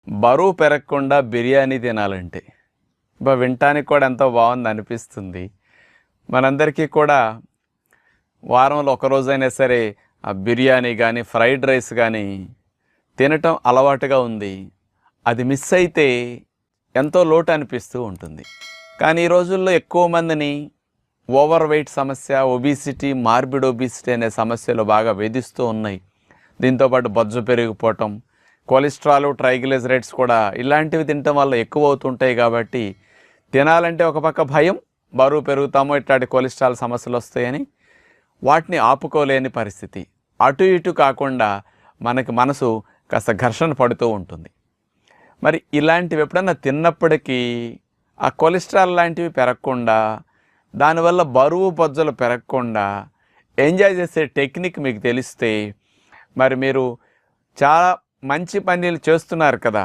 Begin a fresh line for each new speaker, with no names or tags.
బరువు పెరగకుండా బిర్యానీ తినాలంటే వినటానికి కూడా ఎంతో బాగుంది అనిపిస్తుంది. మనందరికీ కూడా వారంలో ఒకరోజైనా సరే ఆ బిర్యానీ కానీ ఫ్రైడ్ రైస్ కానీ తినటం అలవాటుగా ఉంది. అది మిస్ అయితే ఎంతో లోటు అనిపిస్తూ ఉంటుంది. కానీ ఈ రోజుల్లో ఎక్కువ మందిని ఓవర్ వెయిట్ సమస్య, ఒబిసిటీ, మార్బిడ్ ఒబిసిటీ అనే సమస్యలు బాగా వేధిస్తూ ఉన్నాయి. దీంతోపాటు బొజ్జు పెరిగిపోవటం, కొలెస్ట్రాల్, ట్రైగ్లిజరైడ్స్ కూడా ఇలాంటివి తినటం వల్ల ఎక్కువ అవుతుంటాయి. కాబట్టి తినాలంటే ఒక పక్క భయం, బరువు పెరుగుతామో ఇట్లాంటి కొలెస్ట్రాల్ సమస్యలు వస్తాయని వాటిని ఆపుకోలేని పరిస్థితి. అటు ఇటు కాకుండా మనకి మనసు కాస్త ఘర్షణ పడుతూ ఉంటుంది. మరి ఇలాంటివి ఎప్పుడన్నా తిన్నప్పటికీ ఆ కొలెస్ట్రాల్ లాంటివి పెరగకుండా, దానివల్ల బరువు బొజ్జలు పెరగకుండా ఎంజాయ్ చేసే టెక్నిక్ మీకు తెలిస్తే మరి మీరు చాలా మంచి పనులు చేస్తున్నారు కదా.